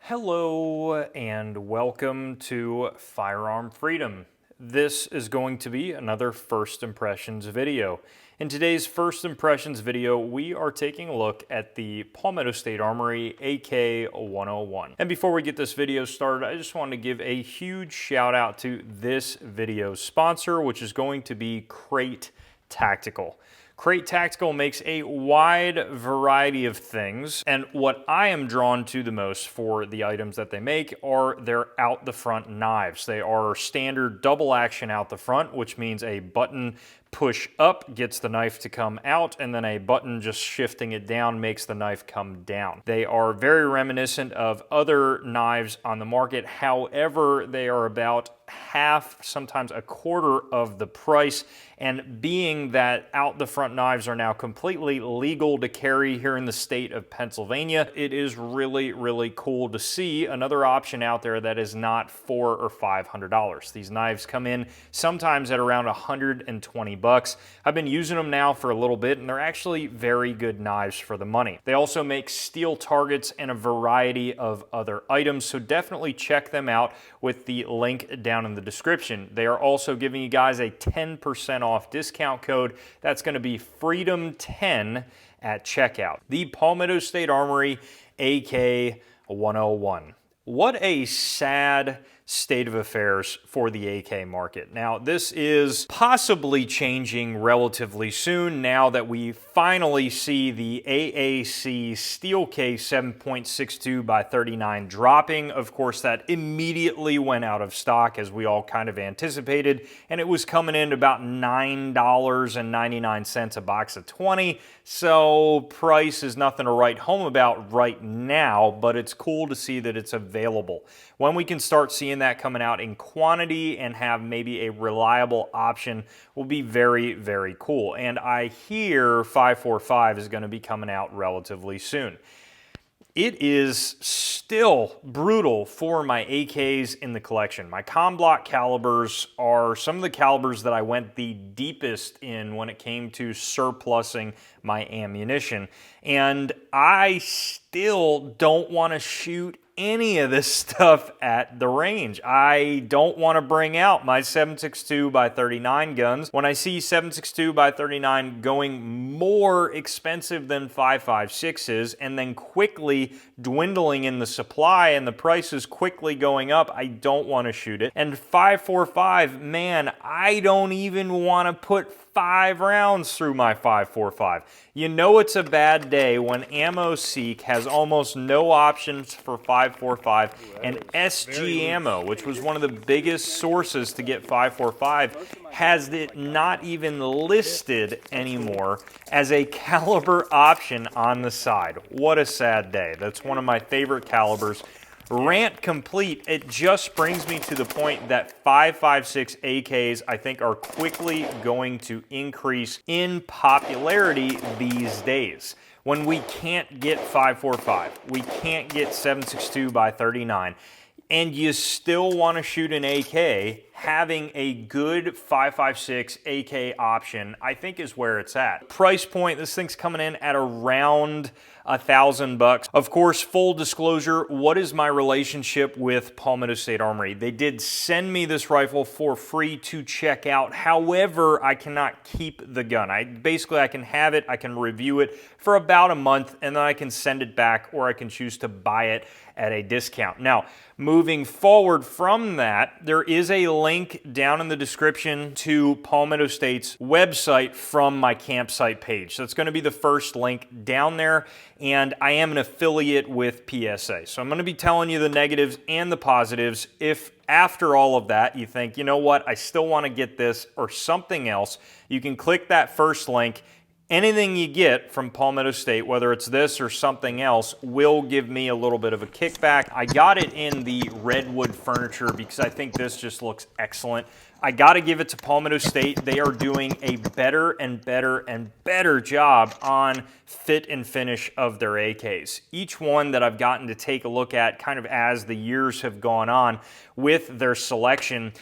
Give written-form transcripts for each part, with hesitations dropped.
Hello and welcome to Firearm Freedom. This is going to be another First Impressions video. In today's First Impressions video, we are taking a look at the Palmetto State Armory AK-101. And before we get this video started, I just wanted to give a huge shout out to this video's sponsor, which is going to be Crate Tactical. Crate Tactical makes a wide variety of things, and what I am drawn to the most for the items that they make are their out the front knives. They are standard double action out the front, which means a button push up gets the knife to come out, and then a button just shifting it down makes the knife come down. They are very reminiscent of other knives on the market. However, they are about half, sometimes a quarter of the price, and being that out the front knives are now completely legal to carry here in the state of Pennsylvania, it is really cool to see another option out there that is not $400 or $500. These knives come in sometimes at around 120 bucks. I've been using them now for a little bit, and they're actually very good knives for the money. They also make steel targets and a variety of other items, so definitely check them out with the link down in the description. They are also giving you guys a 10% off discount code. That's going to be Freedom10 at checkout. The Palmetto State Armory AK-101. What a sad state of affairs for the AK market. Now, this is possibly changing relatively soon now that we finally see the AAC steel case 7.62 by 39 dropping. Of course, that immediately went out of stock as we all kind of anticipated, and it was coming in about $9.99 a box of 20. So price is nothing to write home about right now, but it's cool to see that it's available. When we can start seeing that coming out in quantity and have maybe a reliable option will be very cool. And I hear 545 is going to be coming out relatively soon. It is still brutal for my AKs in the collection. My Comblock calibers are some of the calibers that I went the deepest in when it came to surplusing my ammunition. And I still don't want to shoot any of this stuff at the range. I don't want to bring out my 7.62 by 39 guns. When I see 7.62 by 39 going more expensive than 5.56s and then quickly dwindling in the supply and the prices quickly going up, I don't want to shoot it. And 5.45, man, I don't even want to put 5 rounds through my 5.45. You know it's a bad day when Ammo Seek has almost no options for 5.45, and SG Ammo, which was one of the biggest sources to get 5.45, has it not even listed anymore as a caliber option on the side. What a sad day. That's one of my favorite calibers. Rant complete. It just brings me to the point that 5.56 AKs I think are quickly going to increase in popularity these days. When we can't get 5.45, we can't get 7.62 by 39, and you still want to shoot an AK, having a good 5.56 AK option, I think is where it's at. Price point, this thing's coming in at around $1,000. Of course, full disclosure, what is my relationship with Palmetto State Armory? They did send me this rifle for free to check out. However, I cannot keep the gun. I can have it, I can review it for about a month, and then I can send it back, or I can choose to buy it at a discount. Now, moving forward from that, there is a link down in the description to Palmetto State's website from my campsite page. So it's going to be the first link down there, and I am an affiliate with PSA. So I'm going to be telling you the negatives and the positives. If after all of that you think, you know what, I still want to get this or something else, you can click that first link. Anything you get from Palmetto State, whether it's this or something else, will give me a little bit of a kickback. I got it in the redwood furniture because I think this just looks excellent. I got to give it to Palmetto State. They are doing a better and better job on fit and finish of their AKs. Each one that I've gotten to take a look at kind of as the years have gone on with their selection,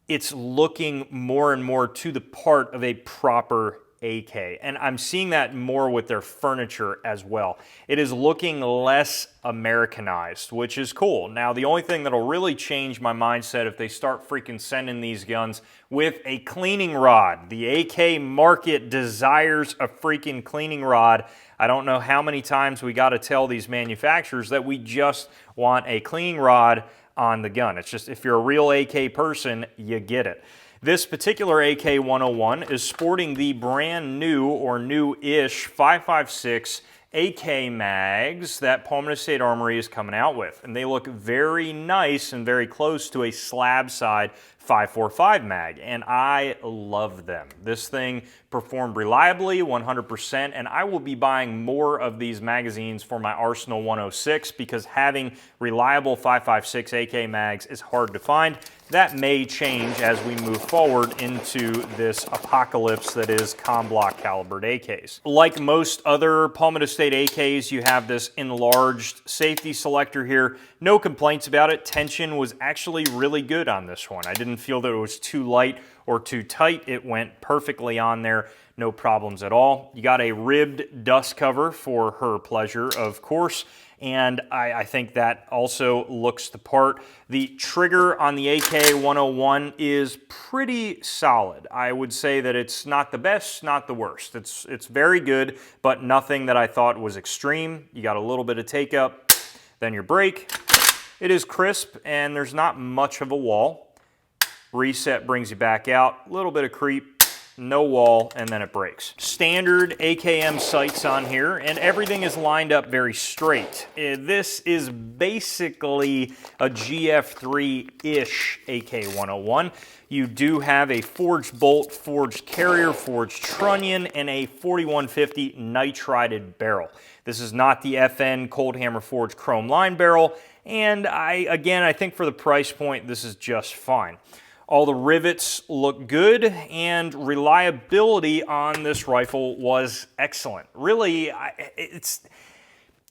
it's looking more and more to the part of a proper AK. And I'm seeing that more with their furniture as well. It is looking less Americanized, which is cool. Now, the only thing that'll really change my mindset if they start freaking sending these guns with a cleaning rod. The AK market desires a freaking cleaning rod. I don't know how many times we got to tell these manufacturers that we just want a cleaning rod on the gun. It's just, if you're a real AK person, you get it. This particular AK-101 is sporting the brand new or new-ish 5.56 AK mags that Palmetto State Armory is coming out with. And they look very nice and very close to a slab side 5.45 mag, and I love them. This thing performed reliably 100%, and I will be buying more of these magazines for my Arsenal 106 because having reliable 5.56 AK mags is hard to find. That may change as we move forward into this apocalypse that is com-block calibered AKs. Like most other Palmetto State AKs, you have this enlarged safety selector here. No complaints about it. Tension was actually really good on this one. I didn't feel that it was too light or too tight. It went perfectly on there. No problems at all. You got a ribbed dust cover for her pleasure, of course. And I think that also looks the part. The trigger on the AK-101 is pretty solid. I would say that it's not the best, not the worst. It's very good, but nothing that I thought was extreme. You got a little bit of take up, then your break. It is crisp, and there's not much of a wall. Reset brings you back out. A little bit of creep. No wall, and then it breaks. Standard AKM sights on here, and everything is lined up very straight. This is basically a GF3-ish AK-101. You do have a forged bolt, forged carrier, forged trunnion, and a 4150 nitrided barrel. This is not the FN Cold Hammer forged chrome line barrel, and I think for the price point, this is just fine. All the rivets look good, and reliability on this rifle was excellent. Really,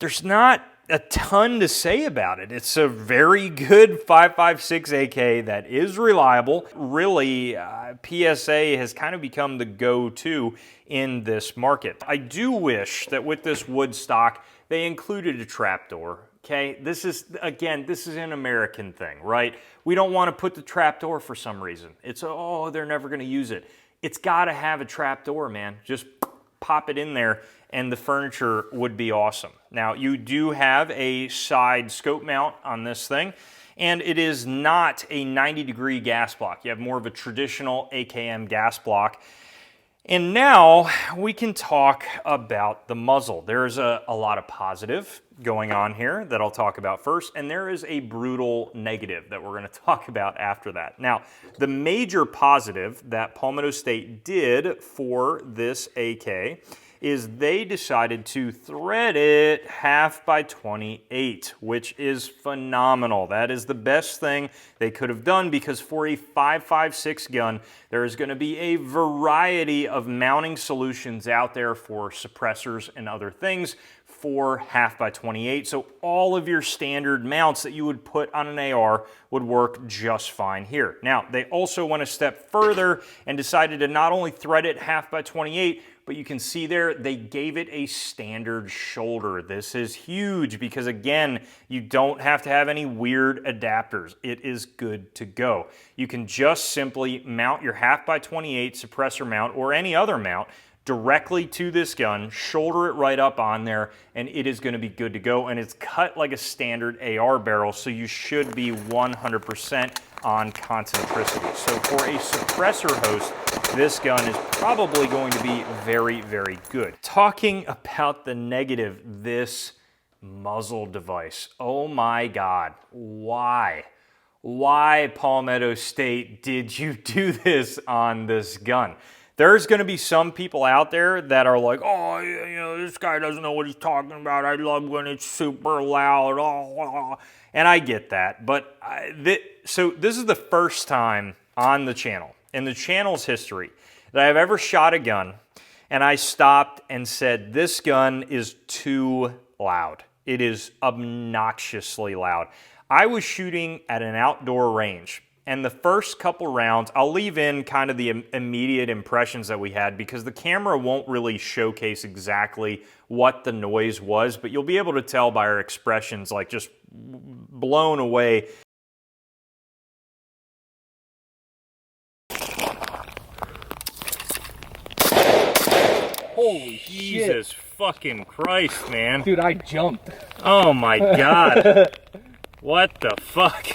there's not a ton to say about it. It's a very good 5.56 AK that is reliable. Really, PSA has kind of become the go-to in this market. I do wish that with this wood stock, they included a trapdoor. Okay, this is an American thing, right? We don't want to put the trapdoor for some reason. It's, oh, they're never going to use it. It's got to have a trapdoor, man. Just pop it in there, and the furniture would be awesome. Now, you do have a side scope mount on this thing, and it is not a 90-degree gas block. You have more of a traditional AKM gas block. And now we can talk about the muzzle. There's a lot of positive going on here that I'll talk about first, and there is a brutal negative that we're going to talk about after that. Now, the major positive that Palmetto State did for this AK is they decided to thread it 1/2x28, which is phenomenal. That is the best thing they could have done, because for a 5.56 gun, there is going to be a variety of mounting solutions out there for suppressors and other things for 1/2x28. So all of your standard mounts that you would put on an AR would work just fine here. Now, they also went a step further and decided to not only thread it 1/2x28, but you can see there, they gave it a standard shoulder. This is huge because, again, you don't have to have any weird adapters. It is good to go. You can just simply mount your 1/2x28 suppressor mount or any other mount directly to this gun, shoulder it right up on there, and it is going to be good to go. And it's cut like a standard AR barrel, so you should be 100% on concentricity. So for a suppressor host, this gun is probably going to be very, very good. Talking about the negative, this muzzle device. Oh my God, why? Why, Palmetto State, did you do this on this gun? There's going to be some people out there that are like, oh, you know, this guy doesn't know what he's talking about. I love when it's super loud. Oh. And I get that. But so this is the first time on the channel, in the channel's history, that I've ever shot a gun and I stopped and said, this gun is too loud. It is obnoxiously loud. I was shooting at an outdoor range. And the first couple rounds, I'll leave in kind of the immediate impressions that we had because the camera won't really showcase exactly what the noise was, but you'll be able to tell by our expressions, like just blown away. Holy Jesus shit. fucking Christ, man. Dude, I jumped. Oh my God. What the fuck?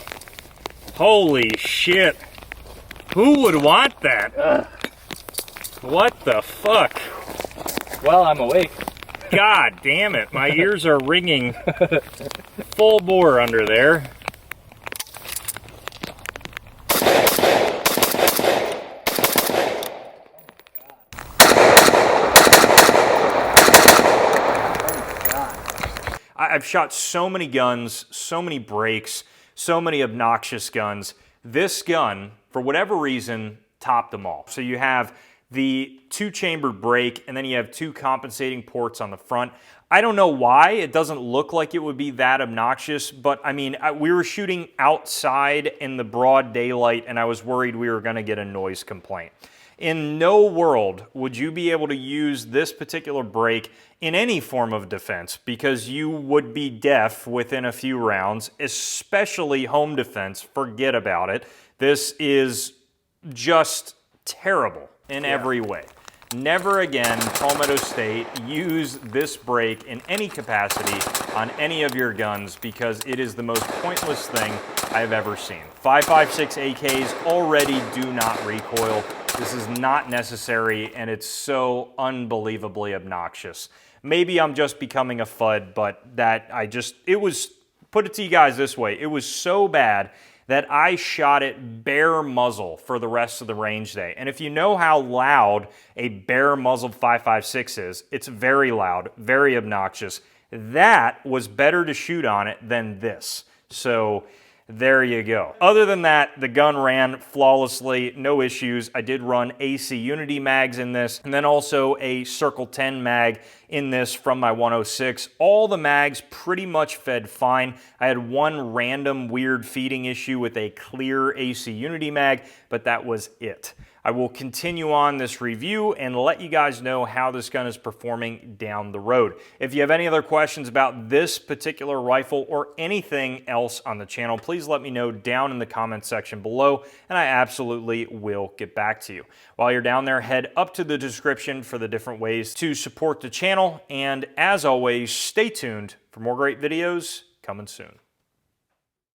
Holy shit. Who would want that? What the fuck? Well, I'm awake. God damn it. My ears are ringing full bore under there. I've shot so many guns, so many breaks, so many obnoxious guns. This gun, for whatever reason, topped them all. So you have the 2-chambered break, and then you have 2 compensating ports on the front. I don't know why. It doesn't look like it would be that obnoxious, but I mean, we were shooting outside in the broad daylight, and I was worried we were gonna get a noise complaint. In no world would you be able to use this particular break in any form of defense because you would be deaf within a few rounds, especially home defense. Forget about it. This is just terrible in every way. Never again, Palmetto State, use this break in any capacity on any of your guns because it is the most pointless thing I've ever seen. 5.56 AKs already do not recoil. This is not necessary, and it's so unbelievably obnoxious. Maybe I'm just becoming a FUD, but put it to you guys this way, it was so bad that I shot it bare muzzle for the rest of the range day. And if you know how loud a bare muzzled 5.56 is, it's very loud, very obnoxious. That was better to shoot on it than this. So there you go. Other than that, the gun ran flawlessly, no issues. I did run AC Unity mags in this, and then also a Circle 10 mag in this from my 106. All the mags pretty much fed fine. I had one random weird feeding issue with a clear AC Unity mag, but that was it. I will continue on this review and let you guys know how this gun is performing down the road. If you have any other questions about this particular rifle or anything else on the channel, please let me know down in the comments section below, and I absolutely will get back to you. While you're down there, head up to the description for the different ways to support the channel, and as always, stay tuned for more great videos coming soon.